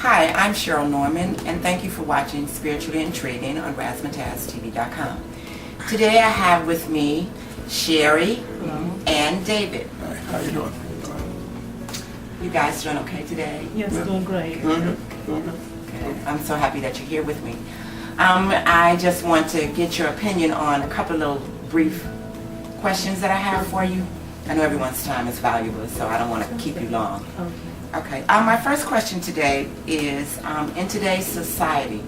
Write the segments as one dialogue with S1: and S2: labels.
S1: Hi, I'm Cheryl Norman, and thank you for watching Spiritually Intriguing on RazzmatazzTV.com. Today I have with me Sherry and David.
S2: Hi, how you doing?
S1: You guys doing okay today?
S3: Yes, doing great.
S1: Okay. I'm so happy that you're here with me. I just want to get your opinion on a couple of little brief questions that I have for you. I know everyone's time is valuable, so I don't want to keep you long. Okay. My first question today is, in today's society,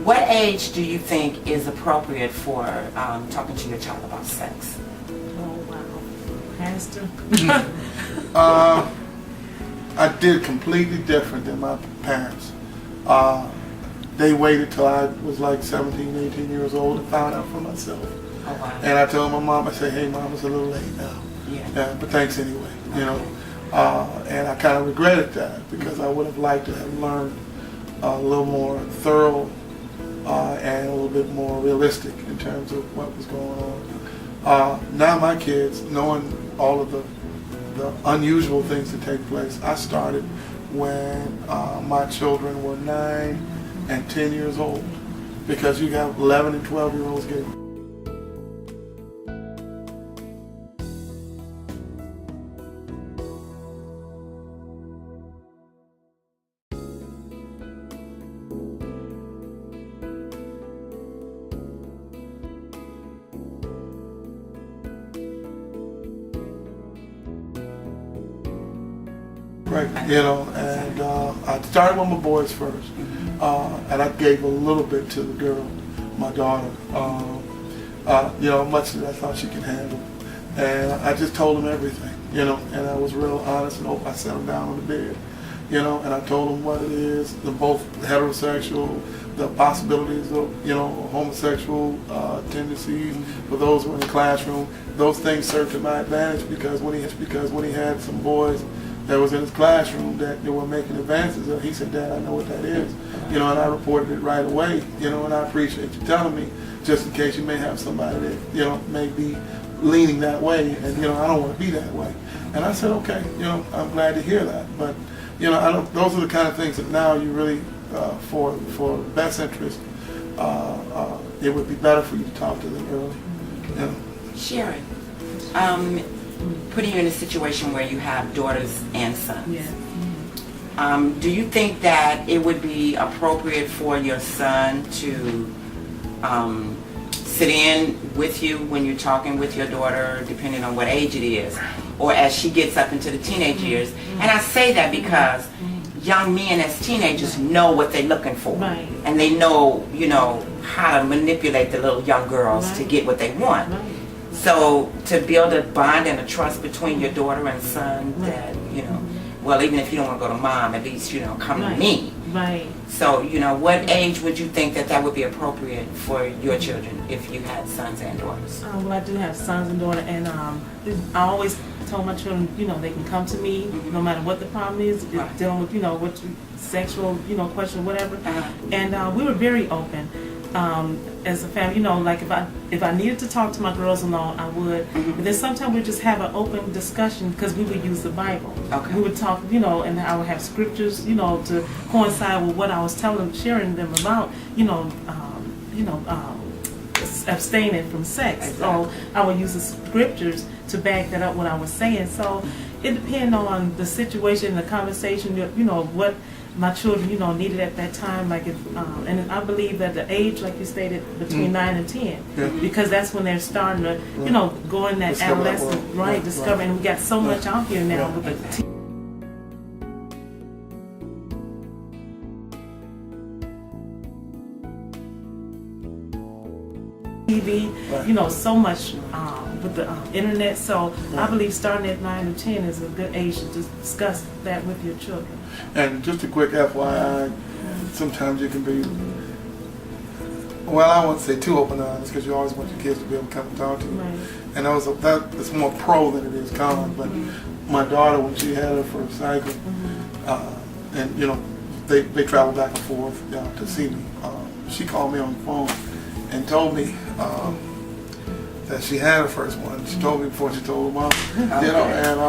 S1: what age do you think is appropriate for talking to your child about sex?
S3: Oh, wow. Pastor?
S2: I did completely different than my parents. They waited till I was like 17, 18 years old to find out for myself.
S1: Oh, wow.
S2: And I told my mom, I said, hey mom, it's a little late now. Yeah, but thanks anyway, you know. And I kind of regretted that because I would have liked to have learned a little more thorough and a little bit more realistic in terms of what was going on. Now my kids, knowing all of the unusual things that take place, I started when my children were 9 and 10 years old, because you got 11 and 12-year-olds getting right, you know, and I started with my boys first, and I gave a little bit to the girl, my daughter, you know, much as I thought she could handle, and I just told them everything, you know, and I was real honest and open. I sat them down on the bed, you know, and I told them what it is, they're both heterosexual, the possibilities of, you know, homosexual tendencies for those who are in the classroom. Those things served to my advantage because when he had some boys that was in his classroom that they were making advances of, he said, Dad, I know what that is. You know, and I reported it right away, you know, and I appreciate you telling me, just in case you may have somebody that, you know, may be leaning that way, and, you know, I don't want to be that way. And I said, okay, you know, I'm glad to hear that. But, you know, those are the kind of things that now you really, for best interest, it would be better for you to talk to them early. You know.
S1: Sherry, putting you in a situation where you have daughters and sons.
S3: Yeah.
S1: Do you think that it would be appropriate for your son to sit in with you when you're talking with your daughter, depending on what age it is, or as she gets up into the teenage years? And I say that because young men as teenagers know what they're looking for.
S3: Right.
S1: And they know, you know, how to manipulate the little young girls to get what they want. So to build a bond and a trust between your daughter and son that, you know, well, even if you don't want to go to mom, at least, you know, come to me.
S3: Right.
S1: So, you know, what age would you think that would be appropriate for your children if you had sons and daughters?
S3: Well, I do have sons and daughters, and I always told my children, you know, they can come to me no matter what the problem is, dealing with, you know, what sexual, you know, question, whatever. And we were very open. As a family, you know, like if I needed to talk to my girls-in-law, I would. But then sometimes we just have an open discussion because we would use the Bible.
S1: Okay.
S3: We would talk, you know, and I would have scriptures, you know, to coincide with what I was sharing them about, you know, abstaining from sex.
S1: Exactly.
S3: So I would use the scriptures to back that up what I was saying. So it depends on the situation, the conversation, you know, what my children, you know, needed at that time. Like if, and I believe that the age, like you stated, between 9 and 10, because that's when they're starting to, you know, go in that adolescent, discovering. And we got so much out here now with the TV, you know, so much with the internet. So I believe starting at 9 or 10 is a good age to discuss that with your children.
S2: And just a quick FYI, sometimes you can be, well, I won't say too open and honest because you always want your kids to be able to come and talk to you.
S3: Right.
S2: And that's more pro than it is con. But my daughter, when she had her first cycle, and you know, they travel back and forth to see me. She called me on the phone and told me that she had her first one. She told me before she told her mom, you know, and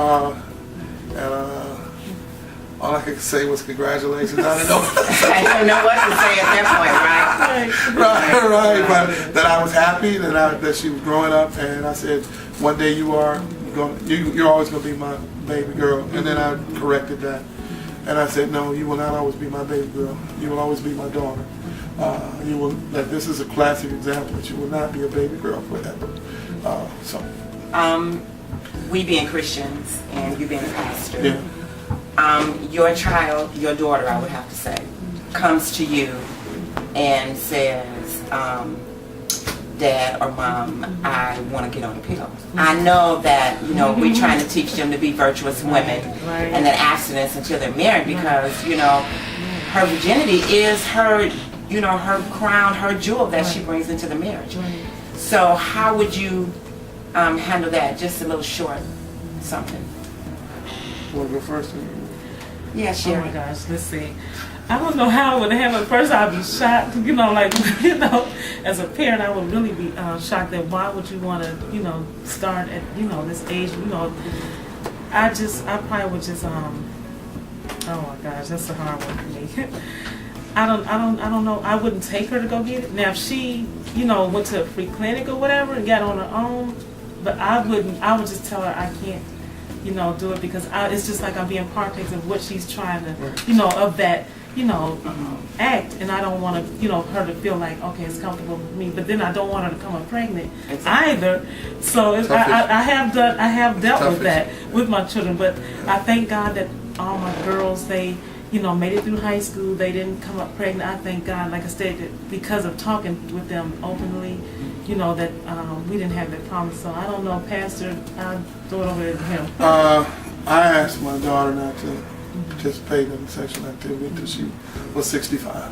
S2: all I could say was congratulations. I didn't know.
S1: I didn't know what to say at that point, right?
S2: Right. But that I was happy that she was growing up, and I said, one day you're always going to be my baby girl. And then I corrected that, and I said, no, you will not always be my baby girl. You will always be my daughter. You will. This is a classic example that you will not be a baby girl forever.
S1: We being Christians and you being a pastor.
S2: Yeah.
S1: Your child, your daughter, I would have to say, comes to you and says, Dad or Mom, I want to get on the pill. I know that, we're trying to teach them to be virtuous women and that abstinence until they're married because, her virginity is her, her crown, her jewel that she brings into the marriage. So how would you handle that? Just a little short something.
S2: Want to go first?
S1: Yeah, sure.
S3: Oh my gosh, let's see. I don't know how I would handle it. First, I'd be shocked. As a parent, I would really be shocked that why would you want to, start at, this age. I probably would just, oh my gosh, that's a hard one for me. I don't know. I wouldn't take her to go get it. Now, if she, went to a free clinic or whatever and got on her own, but I wouldn't. I would just tell her I can't, do it because it's just like I'm being partakers of what she's trying to, of that, act, and I don't want to, her to feel like, okay, it's comfortable with me, but then I don't want her to come up pregnant either. So I have dealt with that with my children, but I thank God that all my girls, they, made it through high school. They didn't come up pregnant. I thank God, like I said, that because of talking with them openly, that we didn't have that problem. So I don't know, Pastor, I'll throw it over to him.
S2: I asked my daughter not to participate in sexual activity until she was 65.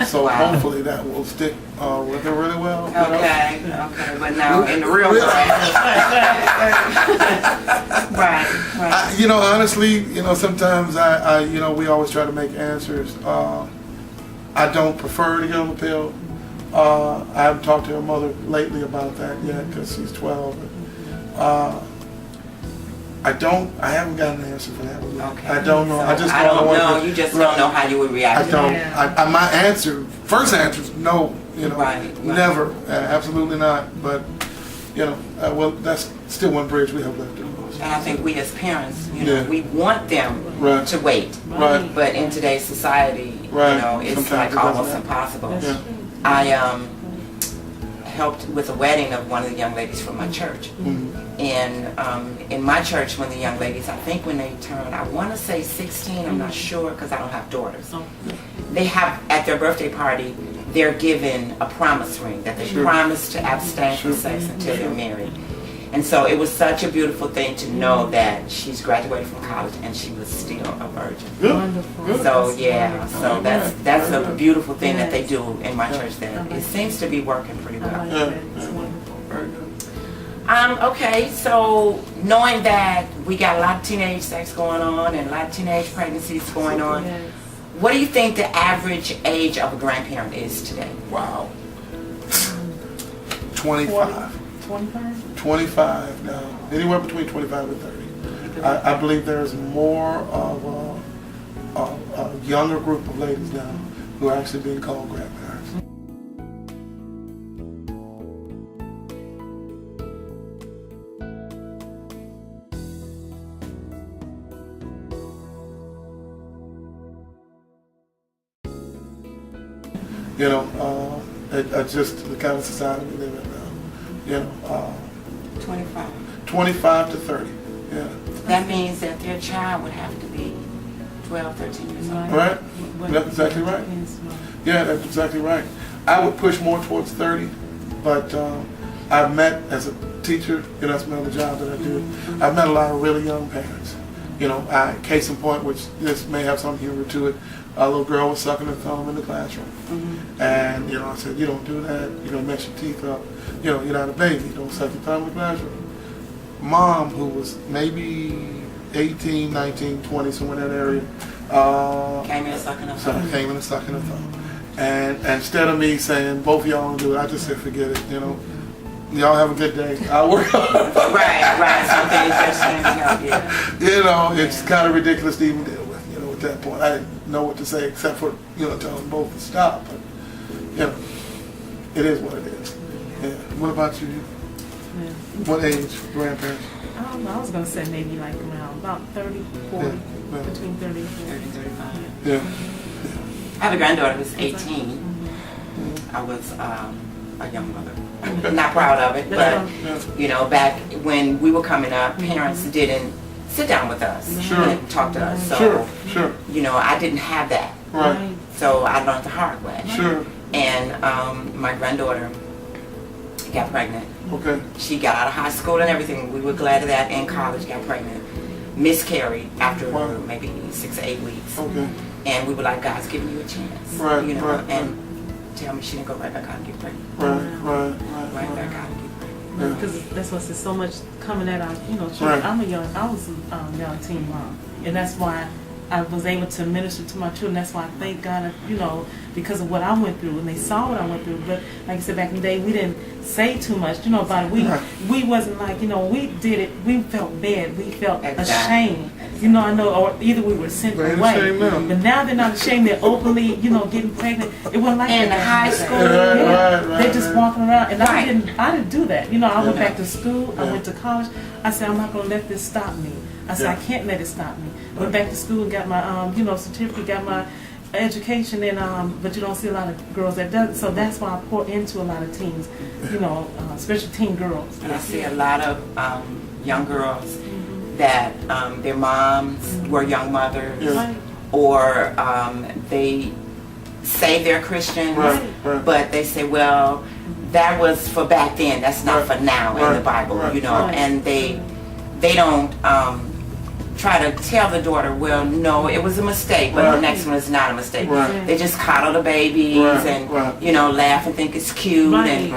S2: So hopefully that will stick with her really well.
S1: Okay, but now in the real world. Right.
S2: Honestly, sometimes I we always try to make answers. I don't prefer to get on the pill. I haven't talked to her mother lately about that yet because she's 12. I haven't gotten an answer for that one yet.
S1: Okay.
S2: I don't know.
S1: So
S2: I just
S1: don't
S2: know.
S1: know. You just don't know how you would react.
S2: I don't.
S3: Yeah.
S2: My first answer is no.
S1: Right.
S2: Never. Absolutely not. But, well, that's still one bridge we have left to cross.
S1: And I think we as parents, we want them to wait.
S2: Right.
S1: But in today's society, it's
S2: Sometimes
S1: like
S2: it
S1: almost
S2: doesn't
S1: impossible.
S2: Yeah.
S1: I helped with a wedding of one of the young ladies from my church. And in my church, when the young ladies, I think when they turn, I want to say 16, I'm not sure because I don't have daughters. They have, at their birthday party, they're given a promise ring that they promise to abstain from sex until they're married. And so it was such a beautiful thing to know that she's graduated from college and she was still a virgin.
S3: Wonderful.
S1: So that's a beautiful thing that they do in my church. That it seems to be working pretty well.
S3: It's wonderful.
S2: Very good.
S1: Okay, so knowing that we got a lot of teenage sex going on and a lot of teenage pregnancies going on, what do you think the average age of a grandparent is today?
S2: Wow. 25. 25 now. Anywhere between 25 and 30. I believe there's more of a younger group of ladies now who are actually being called grandparents. It's just the kind of society we live in now. 25 to 30. Yeah.
S1: That means that their child would have to be 12, 13 years old.
S2: Right? That's exactly right. Yeah, that's exactly right. I would push more towards 30, but I've met, as a teacher, that's another job that I do, I've met a lot of really young parents. Case in point, which this may have some humor to it, a little girl was sucking her thumb in the classroom. And, I said, you don't do that. You're going to mess your teeth up. You're not a baby. You don't suck your thumb in the classroom. Mom, who was maybe 18, 19, 20, somewhere in that area,
S1: came in and sucking her thumb.
S2: And instead of me saying, both of y'all don't do it, I just said, forget it. Y'all have a good day. I'll work on it.
S1: Right. Something just can't help you.
S2: It's kind of ridiculous to even deal with, with that point. I didn't know what to say except for, tell them both to stop. But, it is what it is. Yeah. What about you?
S3: Yeah.
S2: What age, grandparents?
S3: I don't know. I was going to say maybe like around about 30, 40,
S2: Yeah.
S3: between 30 and 40.
S1: 30, 35.
S2: Yeah.
S1: I have a granddaughter who's 18. I was a young mother. Not proud of it, but back when we were coming up, parents didn't sit down with us and talk to us. So,
S2: Sure.
S1: I didn't have that.
S2: Right.
S1: So I learned the hard way.
S2: Sure.
S1: And my granddaughter got pregnant.
S2: Okay.
S1: She got out of high school and everything. We were glad of that. In college, got pregnant. Miscarried after maybe 6 or 8 weeks.
S2: Okay.
S1: And we were like, God's giving you a chance.
S2: Right,
S1: and tell me she didn't go right back out and get pregnant. Right back out and get pregnant.
S3: Because that's what's so much coming at our, children.
S2: Right.
S3: I was a young teen mom, and that's why I was able to minister to my children. That's why I thank God, because of what I went through, and they saw what I went through. But like I said, back in the day, we didn't say too much, about it. We wasn't like, we did it. We felt bad. We felt ashamed. I know, or either we were sent away. But now they're not ashamed. They're openly, getting pregnant. It wasn't like
S1: in high school.
S3: They're just walking around, and I didn't do that. I went back to school. I went to college. I said, I'm not going to let this stop me. I said, I can't let it stop me. Went back to school and got my, certificate, got my education, and but you don't see a lot of girls that does. So that's why I pour into a lot of teens, especially teen girls.
S1: And I see a lot of young girls that their moms were young mothers, or they say they're Christians, but they say, well, that was for back then. That's not for now in the Bible, and they don't try to tell the daughter, well, no, it was a mistake, but the next one is not a mistake. They just coddle the babies and laugh and think it's cute and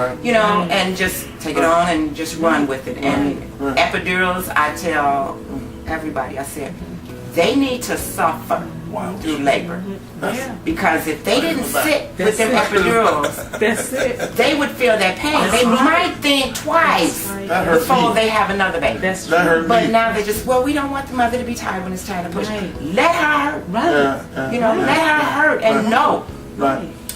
S1: and just take it on and just run with it. And epidurals, I tell everybody, I said, they need to suffer through labor. Because if they didn't sit with them epidurals, they would feel that pain. They might think twice before they have another baby. But now they just, we don't want the mother to be tired when it's time to push. Let her hurt. Let her hurt and know.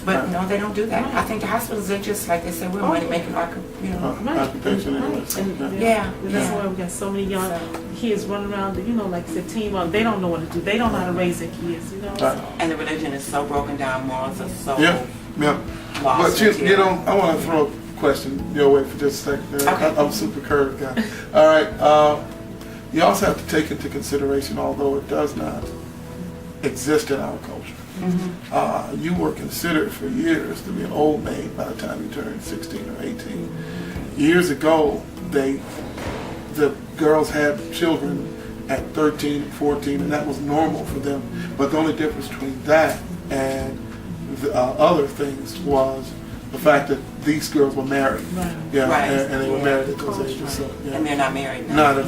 S1: But no, they don't do that. I think the hospitals are just like they say, we're money making
S2: occupation.
S3: That's why we got so many young kids running around, like the teen mom. They don't know what to do. They don't know how to raise their kids,
S1: And the religion is so broken down, morals are so
S2: But
S1: lost.
S2: I want to throw a question your way for just a second. I'm a super curved guy. All right. You also have to take into consideration, although it does not exist in our culture, you were considered for years to be an old maid by the time you turned 16 or 18. Years ago, the girls had children at 13, 14, and that was normal for them. But the only difference between that and the other things was the fact that these girls were married. And they were married at those ages. So,
S1: and they're not married now.
S2: Not at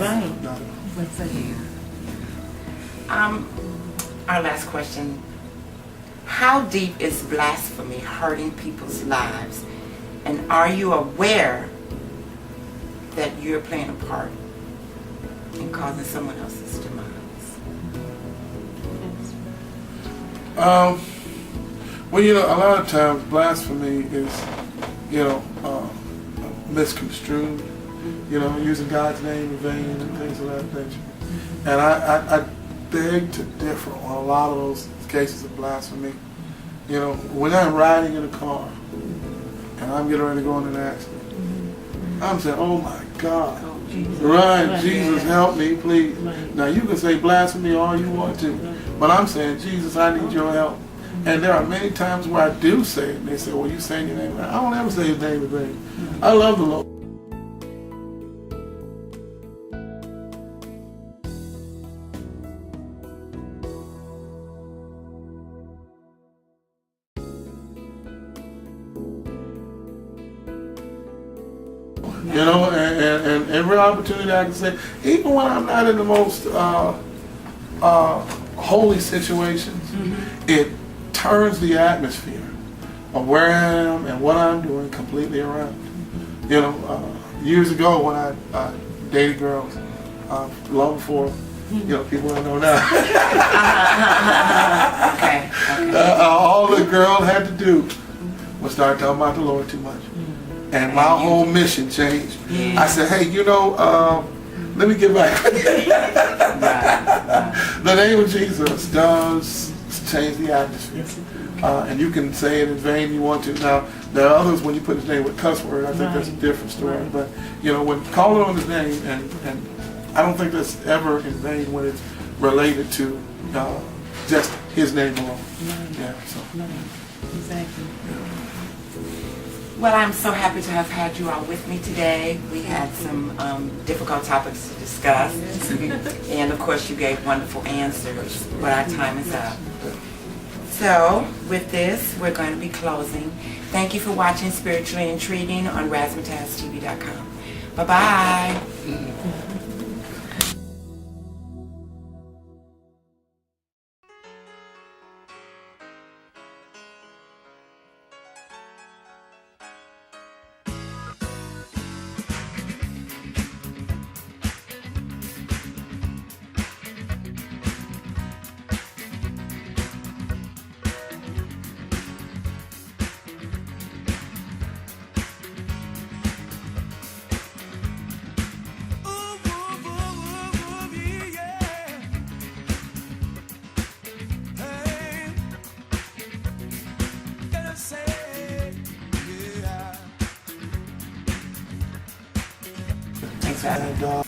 S2: all.
S1: Our last question. How deep is blasphemy hurting people's lives? And are you aware that you're playing a part in causing someone else's demise?
S2: Well, a lot of times blasphemy is, misconstrued, using God's name in vain and things of that nature. And I beg to differ on a lot of those cases of blasphemy. When I'm riding in a car and I'm getting ready to go in an accident, I'm saying, oh my God, Jesus, help me, please. Now you can say blasphemy all you want to, but I'm saying, Jesus, I need your help. And there are many times where I do say it, and they say, well, you saying your name. I don't ever say his name in vain. I love the Lord. And every opportunity I can say, even when I'm not in the most holy situations, it turns the atmosphere of where I am and what I'm doing completely around. Years ago when I dated girls, long before you know, people don't know now.
S1: Okay.
S2: All the girl had to do was start talking about the Lord too much. And my whole mission changed. I said, hey, you know, let me get back. The name of Jesus does change the atmosphere. And you can say it in vain you want to. Now, there are others when you put his name with cuss word, I think that's a different story. But, you know, when calling on his name, and I don't think that's ever in vain when it's related to just his name alone. Yeah, so.
S3: Exactly.
S1: Well, I'm so happy to have had you all with me today. We had some difficult topics to discuss. And of course, you gave wonderful answers, but our time is up. So, with this, we're going to be closing. Thank you for watching Spiritually Intriguing on RazzmatazzTV.com. Bye-bye.
S2: And